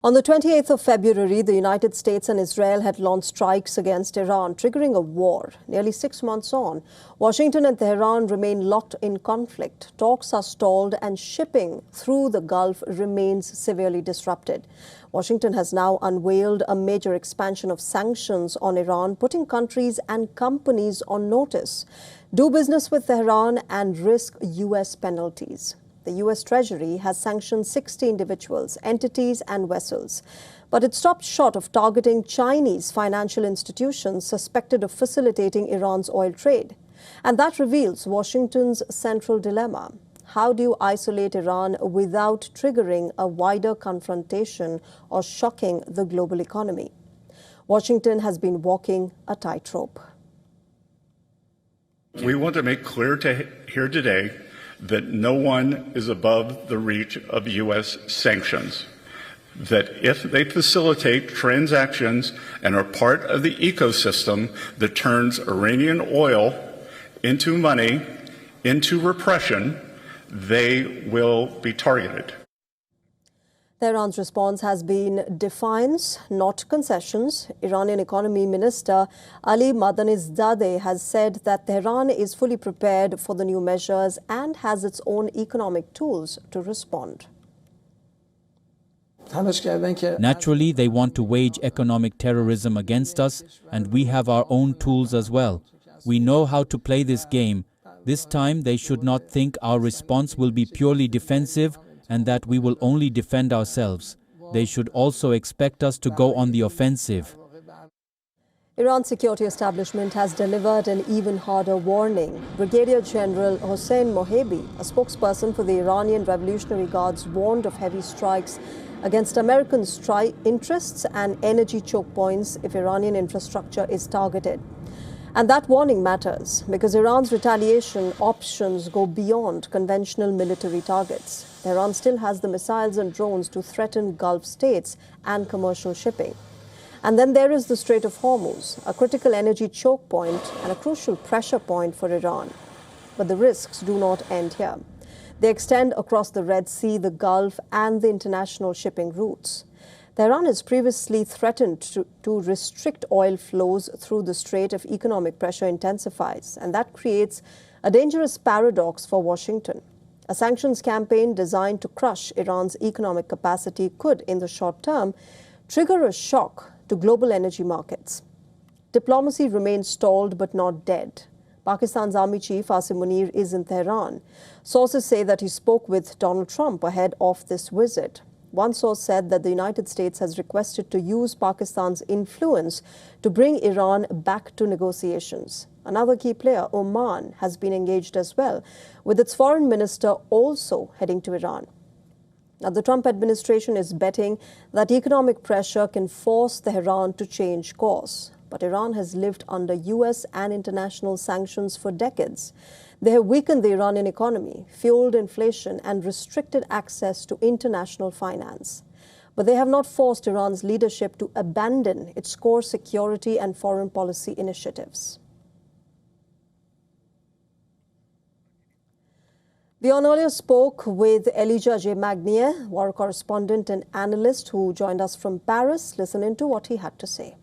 On the 28th of February, the United States and Israel had launched strikes against Iran, triggering a war. Nearly 6 months on, Washington and Tehran remain locked in conflict. Talks are stalled and shipping through the Gulf remains severely disrupted. Washington has now unveiled a major expansion of sanctions on Iran, putting countries and companies on notice. Do business with Tehran and risk U.S. penalties. The U.S. Treasury has sanctioned 60 individuals, entities and vessels. But it stopped short of targeting Chinese financial institutions suspected of facilitating Iran's oil trade. And that reveals Washington's central dilemma. How do you isolate Iran without triggering a wider confrontation or shocking the global economy? Washington has been walking a tightrope. We want to make clear here today that no one is above the reach of U.S. sanctions, that if they facilitate transactions and are part of the ecosystem that turns Iranian oil into money, into repression, they will be targeted. Tehran's response has been defiance, not concessions. Iranian Economy Minister Ali Madanizadeh has said that Tehran is fully prepared for the new measures and has its own economic tools to respond. Naturally, they want to wage economic terrorism against us, and we have our own tools as well. We know how to play this game. This time, they should not think our response will be purely defensive and that we will only defend ourselves. They should also expect us to go on the offensive. Iran's security establishment has delivered an even harder warning. Brigadier General Hossein Mohebi, a spokesperson for the Iranian Revolutionary Guards, warned of heavy strikes against American interests and energy choke points if Iranian infrastructure is targeted. And that warning matters because Iran's retaliation options go beyond conventional military targets. Tehran still has the missiles and drones to threaten Gulf states and commercial shipping. And then there is the Strait of Hormuz, a critical energy choke point and a crucial pressure point for Iran. But the risks do not end here. They extend across the Red Sea, the Gulf, and the international shipping routes. Tehran has previously threatened to restrict oil flows through the strait if economic pressure intensifies, and that creates a dangerous paradox for Washington. A sanctions campaign designed to crush Iran's economic capacity could, in the short term, trigger a shock to global energy markets. Diplomacy remains stalled but not dead. Pakistan's Army Chief Asim Munir is in Tehran. Sources say that he spoke with Donald Trump ahead of this visit. One source said that the United States has requested to use Pakistan's influence to bring Iran back to negotiations. Another key player, Oman, has been engaged as well, with its foreign minister also heading to Iran. Now, the Trump administration is betting that economic pressure can force Tehran to change course. But Iran has lived under U.S. and international sanctions for decades. They have weakened the Iranian economy, fueled inflation, and restricted access to international finance. But they have not forced Iran's leadership to abandon its core security and foreign policy initiatives. WION earlier spoke with Elijah J. Magnier, war correspondent and analyst who joined us from Paris. Listen into what he had to say.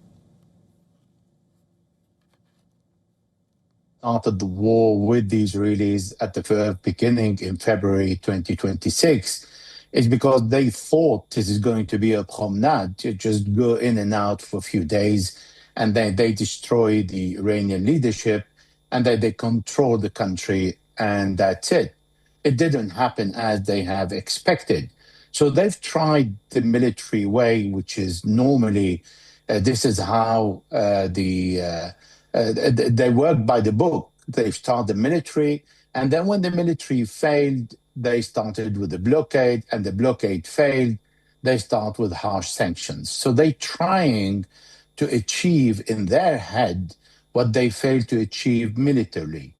Started the war with the Israelis at the very beginning in February 2026 is because they thought this is going to be a promenade, to just go in and out for a few days, and then they destroy the Iranian leadership, and then they control the country, and that's it. It didn't happen as they have expected. So they've tried the military way, which is normally, this is how they work by the book. They start the military, and then when the military failed, they started with the blockade, and the blockade failed, they start with harsh sanctions. So they're trying to achieve in their head what they failed to achieve militarily.